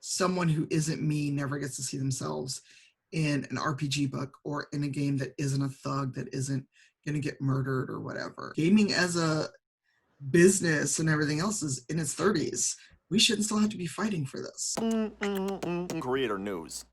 someone who isn't me never gets to see themselves in an RPG book or in a game that isn't a thug, that isn't going to get murdered or whatever. Gaming as a business and everything else is in its 30s. We shouldn't still have to be fighting for this. Creator News.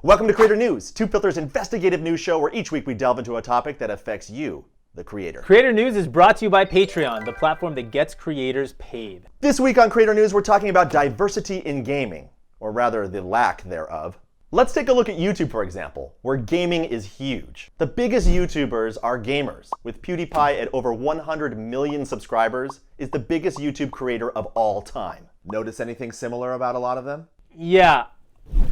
Welcome to Creator News, Tubefilter's investigative news show where each week we delve into a topic that affects you, the creator. Creator News is brought to you by Patreon, the platform that gets creators paid. This week on Creator News, we're talking about diversity in gaming, or rather the lack thereof. Let's take a look at YouTube, for example, where gaming is huge. The biggest YouTubers are gamers, with PewDiePie at over 100 million subscribers, is the biggest YouTube creator of all time. Notice anything similar about a lot of them? Yeah,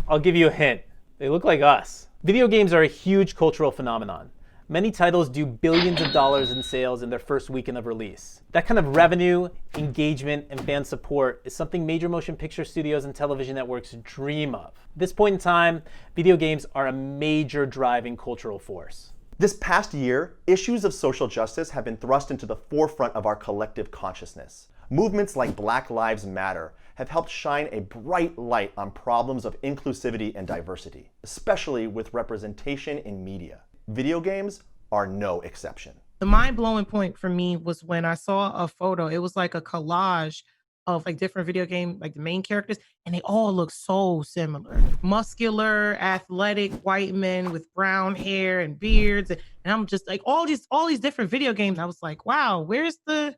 I'll give you a hint. They look like us. Video games are a huge cultural phenomenon. Many titles do billions of dollars in sales in their first weekend of release. That kind of revenue, engagement, and fan support is something major motion picture studios and television networks dream of. At this point in time, video games are a major driving cultural force. This past year, issues of social justice have been thrust into the forefront of our collective consciousness. Movements like Black Lives Matter have helped shine a bright light on problems of inclusivity and diversity, especially with representation in media. Video games are no exception. The mind-blowing point for me was when I saw a photo. It was like a collage of like different video game, like the main characters, and they all look so similar. Muscular, athletic white men with brown hair and beards. And I'm just like, all these different video games. I was like, wow, where's the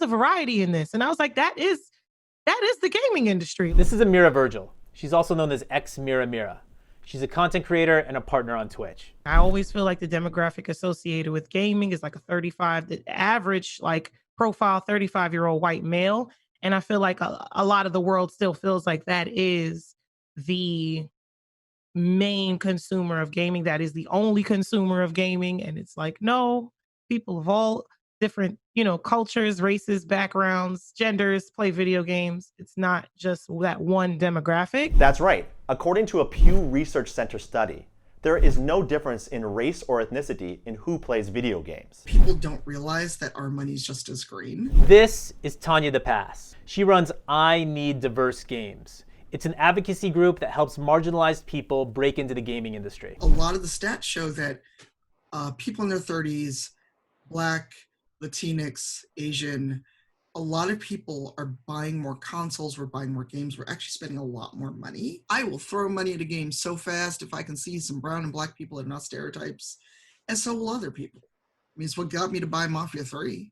variety in this? And I was like, that is the gaming industry. This is Amira Virgil. She's also known as Xmiramira. She's a content creator and a partner on Twitch. I always feel like the demographic associated with gaming is like a 35, the average like profile 35-year-old white male. And I feel like a lot of the world still feels like that is the main consumer of gaming. That is the only consumer of gaming. And it's like, no, people of all different, cultures, races, backgrounds, genders play video games. It's not just that one demographic. That's right. According to a Pew Research Center study, there is no difference in race or ethnicity in who plays video games. People don't realize that our money's just as green. This is Tanya DePass. She runs I Need Diverse Games. It's an advocacy group that helps marginalized people break into the gaming industry. A lot of the stats show that people in their 30s, Black, Latinx, Asian, a lot of people are buying more consoles, we're buying more games, we're actually spending a lot more money. I will throw money at a game so fast if I can see some brown and Black people and not stereotypes, and so will other people. I mean, it's what got me to buy Mafia 3.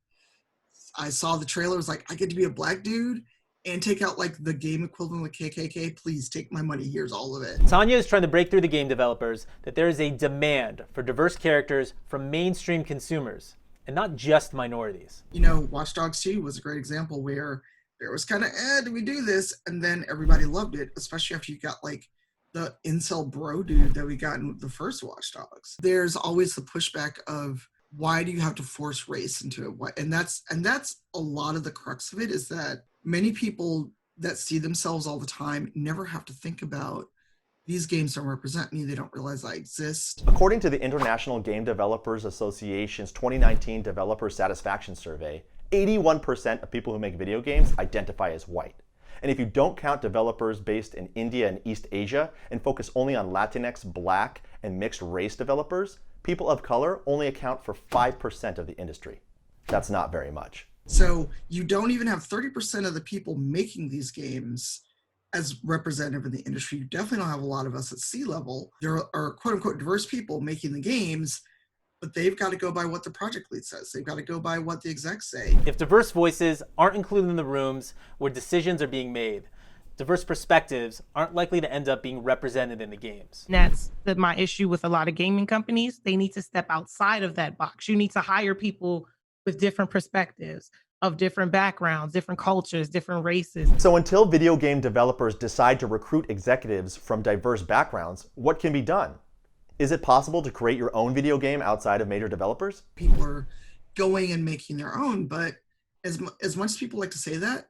I saw the trailer, it was like, I get to be a Black dude and take out like the game equivalent of KKK. Please take my money, here's all of it. Tanya is trying to break through the game developers that there is a demand for diverse characters from mainstream consumers, and not just minorities. Watch Dogs 2 was a great example where there was kind of, do we do this? And then everybody loved it, especially after you got like the incel bro dude that we got in the first Watch Dogs. There's always the pushback of, why do you have to force race into it? And that's a lot of the crux of it, is that many people that see themselves all the time never have to think about, these games don't represent me, they don't realize I exist. According to the International Game Developers Association's 2019 Developer Satisfaction Survey, 81% of people who make video games identify as white. And if you don't count developers based in India and East Asia and focus only on Latinx, Black, and mixed race developers, people of color only account for 5% of the industry. That's not very much. So you don't even have 30% of the people making these games as representative in the industry. You definitely don't have a lot of us at C-level. There are quote unquote diverse people making the games, but they've got to go by what the project lead says. They've got to go by what the execs say. If diverse voices aren't included in the rooms where decisions are being made, diverse perspectives aren't likely to end up being represented in the games. And that's my issue with a lot of gaming companies. They need to step outside of that box. You need to hire people with different perspectives, of different backgrounds, different cultures, different races. So until video game developers decide to recruit executives from diverse backgrounds, what can be done? Is it possible to create your own video game outside of major developers? People are going and making their own, but as much as people like to say that,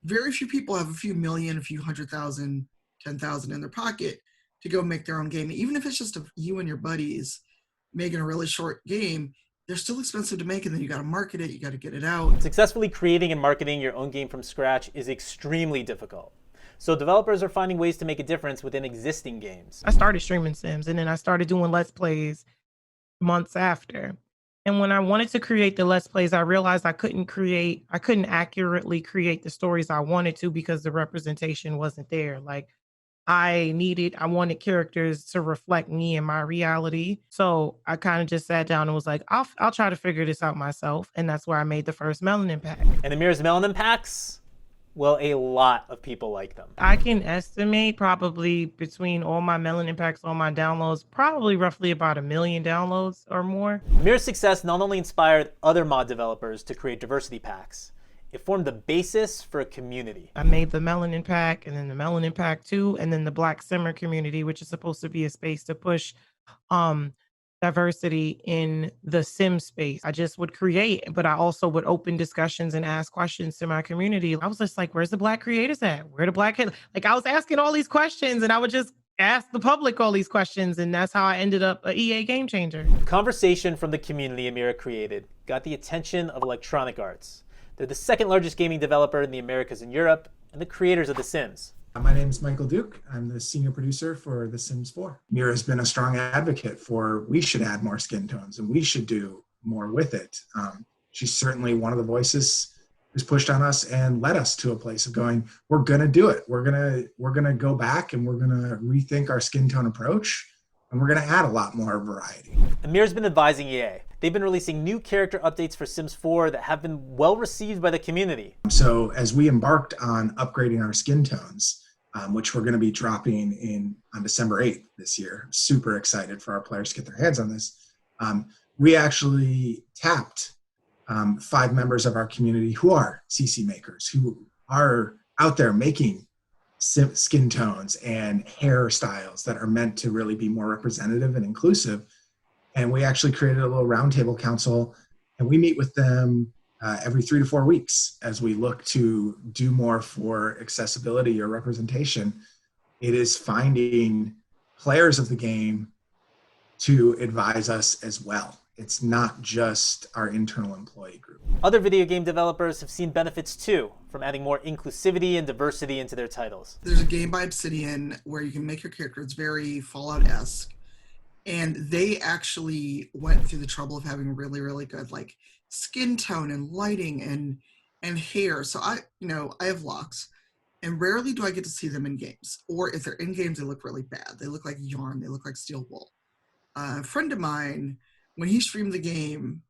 very few people have a few million, a few 100,000, 10,000 in their pocket to go make their own game. Even if it's just you and your buddies making a really short game, they're still expensive to make, and then you got to market it, you got to get it out. Successfully creating and marketing your own game from scratch is extremely difficult. So developers are finding ways to make a difference within existing games. I started streaming Sims, and then I started doing Let's Plays months after. And when I wanted to create the Let's Plays, I realized I couldn't accurately create the stories I wanted to because the representation wasn't there. Like I wanted characters to reflect me and my reality. So I kind of just sat down and was like, I'll try to figure this out myself. And that's where I made the first Melanin Pack. And Amira's Melanin Packs? Well, a lot of people like them. I can estimate probably between all my Melanin Packs, all my downloads, probably roughly about 1 million downloads or more. Amira's success not only inspired other mod developers to create diversity packs, it formed the basis for a community. I made the Melanin Pack and then the Melanin Pack 2 and then the Black Simmer community, which is supposed to be a space to push diversity in the sim space. I just would create, but I also would open discussions and ask questions to my community. I was just like, where's the Black creators at? Where the Black head? Like I was asking all these questions and I would just ask the public all these questions. And that's how I ended up a EA game changer. Conversation from the community Amira created got the attention of Electronic Arts. They're the second largest gaming developer in the Americas and Europe, and the creators of The Sims. My name is Michael Duke. I'm the senior producer for The Sims 4. Mira has been a strong advocate for we should add more skin tones and we should do more with it. She's certainly one of the voices who's pushed on us and led us to a place of going, we're going to do it. We're going to go back and we're going to rethink our skin tone approach. And we're going to add a lot more variety. Amira's been advising EA. They've been releasing new character updates for Sims 4 that have been well received by the community. So as we embarked on upgrading our skin tones, which we're going to be dropping on December 8th this year, super excited for our players to get their hands on this. We actually tapped 5 members of our community who are CC makers, who are out there making skin tones and hairstyles that are meant to really be more representative and inclusive. And we actually created a little roundtable council, and we meet with them every 3 to 4 weeks as we look to do more for accessibility or representation. It is finding players of the game to advise us as well. It's not just our internal employee group. Other video game developers have seen benefits too from adding more inclusivity and diversity into their titles. There's a game by Obsidian where you can make your character. It's very Fallout-esque. And they actually went through the trouble of having really, really good like skin tone and lighting and hair. So I have locks, and rarely do I get to see them in games. Or if they're in games, they look really bad. They look like yarn. They look like steel wool. A friend of mine, when he streamed the game,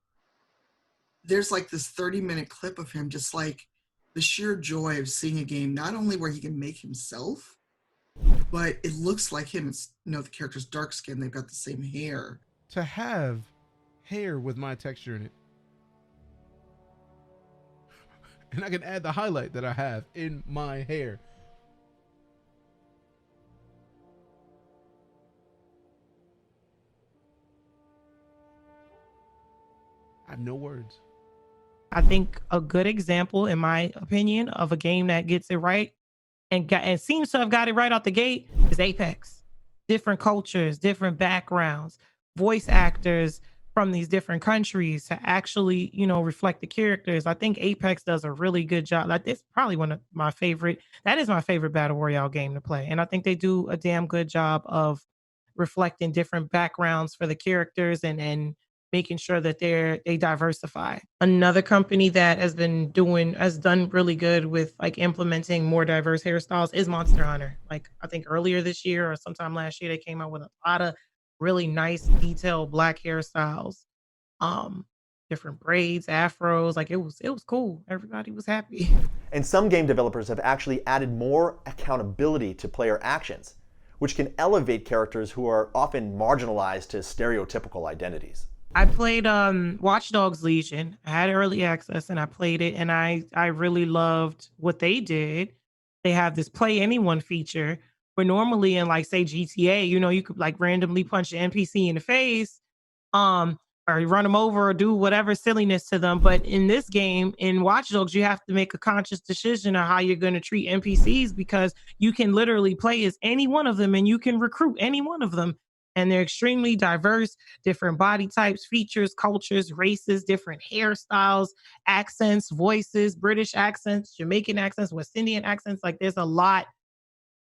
there's like this 30-minute clip of him just like the sheer joy of seeing a game, not only where he can make himself, but it looks like him. It's, the character's dark skin. They've got the same hair. To have hair with my texture in it. And I can add the highlight that I have in my hair. I have no words. I think a good example, in my opinion, of a game that gets it right and seems to have got it right out the gate is Apex. Different cultures, different backgrounds, voice actors from these different countries to actually, reflect the characters. I think Apex does a really good job. Like, it's probably that is my favorite battle royale game to play. And I think they do a damn good job of reflecting different backgrounds for the characters and making sure that they diversify. Another company that has done really good with like implementing more diverse hairstyles is Monster Hunter. Like I think earlier this year or sometime last year, they came out with a lot of really nice detailed Black hairstyles, different braids, afros. Like it was cool. Everybody was happy. And some game developers have actually added more accountability to player actions, which can elevate characters who are often marginalized to stereotypical identities. I played Watch Dogs Legion. I had early access and I played it, and I really loved what they did. They have this play anyone feature where normally in like say GTA, you could like randomly punch an NPC in the face, or run them over or do whatever silliness to them. But in this game, in Watch Dogs, you have to make a conscious decision on how you're going to treat NPCs, because you can literally play as any one of them and you can recruit any one of them. And they're extremely diverse, different body types, features, cultures, races, different hairstyles, accents, voices, British accents, Jamaican accents, West Indian accents. Like there's a lot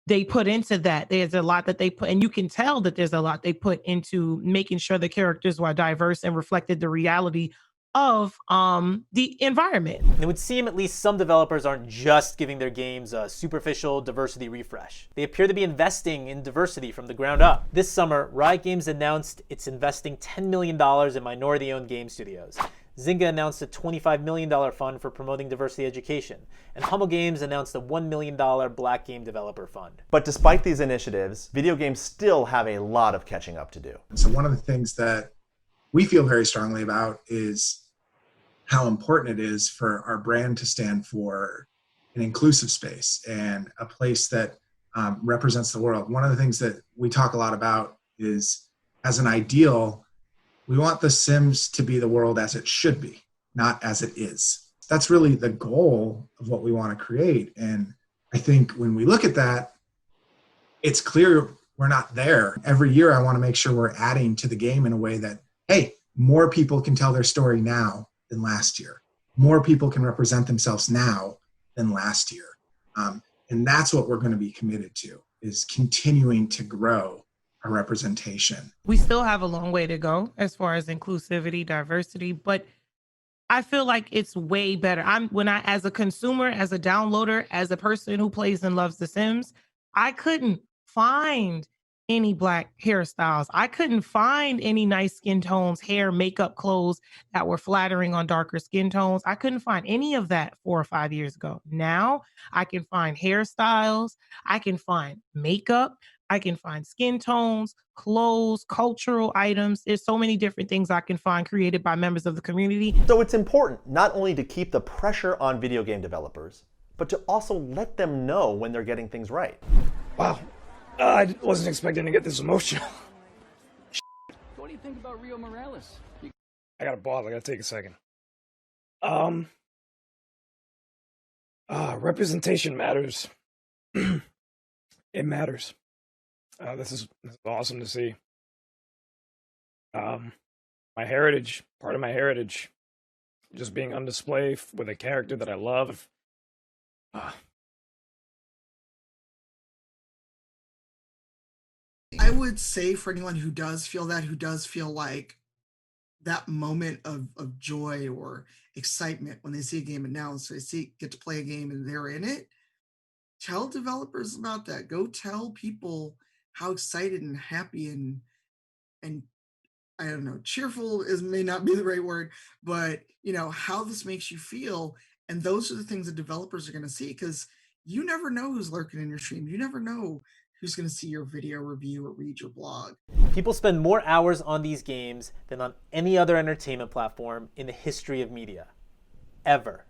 they put into that. There's a lot that they put, and you can tell that there's a lot they put into making sure the characters were diverse and reflected the reality of the environment. It would seem at least some developers aren't just giving their games a superficial diversity refresh. They appear to be investing in diversity from the ground up. This summer, Riot Games announced it's investing $10 million in minority-owned game studios. Zynga announced a $25 million fund for promoting diversity education, and Hummel Games announced a $1 million Black Game Developer Fund. But despite these initiatives, video games still have a lot of catching up to do. So one of the things that we feel very strongly about is how important it is for our brand to stand for an inclusive space and a place that represents the world. One of the things that we talk a lot about is, as an ideal, we want The Sims to be the world as it should be, not as it is. That's really the goal of what we want to create. And I think when we look at that, it's clear we're not there. Every year, I want to make sure we're adding to the game in a way that, hey, more people can tell their story now than last year. More people can represent themselves now than last year. And that's what we're going to be committed to, is continuing to grow our representation. We still have a long way to go as far as inclusivity, diversity, but I feel like it's way better. As a consumer, as a downloader, as a person who plays and loves The Sims, I couldn't find any Black hairstyles. I couldn't find any nice skin tones, hair, makeup, clothes that were flattering on darker skin tones. I couldn't find any of that 4 or 5 years ago. Now I can find hairstyles. I can find makeup. I can find skin tones, clothes, cultural items. There's so many different things I can find created by members of the community. So it's important not only to keep the pressure on video game developers, but to also let them know when they're getting things right. Wow. I wasn't expecting to get this emotional. What do you think about Rio Morales? I got a ball. I gotta take a second. Representation matters. It matters. This is awesome to see. My heritage, part of my heritage, just being on display with a character that I love. I would say for anyone who does feel that, who does feel like that moment of joy or excitement when they see a game announced, they get to play a game and they're in it, tell developers about that. Go tell people how excited and happy and I don't know, cheerful may not be the right word, but how this makes you feel. And those are the things that developers are going to see, because you never know who's lurking in your stream. You never know who's going to see your video review or read your blog. People spend more hours on these games than on any other entertainment platform in the history of media, ever.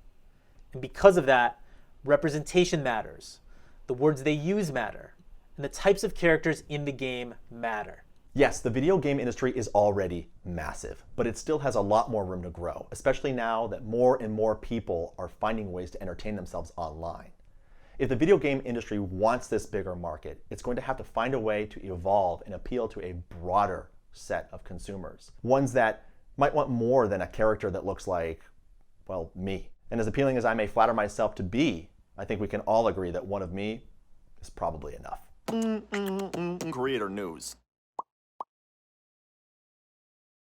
And because of that, representation matters. The words they use matter. And the types of characters in the game matter. Yes, the video game industry is already massive, but it still has a lot more room to grow, especially now that more and more people are finding ways to entertain themselves online. If the video game industry wants this bigger market, it's going to have to find a way to evolve and appeal to a broader set of consumers. Ones that might want more than a character that looks like, well, me. And as appealing as I may flatter myself to be, I think we can all agree that one of me is probably enough. Creator news.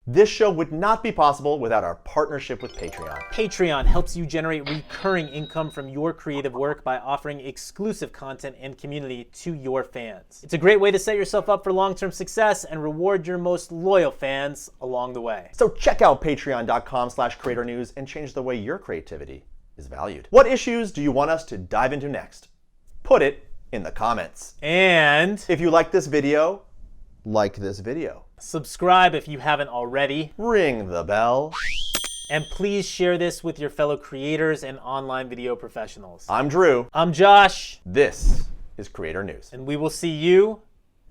This show would not be possible without our partnership with Patreon. Patreon helps you generate recurring income from your creative work by offering exclusive content and community to your fans. It's a great way to set yourself up for long-term success and reward your most loyal fans along the way. So check out patreon.com/creatornews and change the way your creativity is valued. What issues do you want us to dive into next? Put it in the comments. And if you like this video, like this video. Subscribe if you haven't already. Ring the bell. And please share this with your fellow creators and online video professionals. I'm Drew. I'm Josh. This is Creator News. And we will see you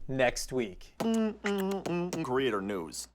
next week. Creator news.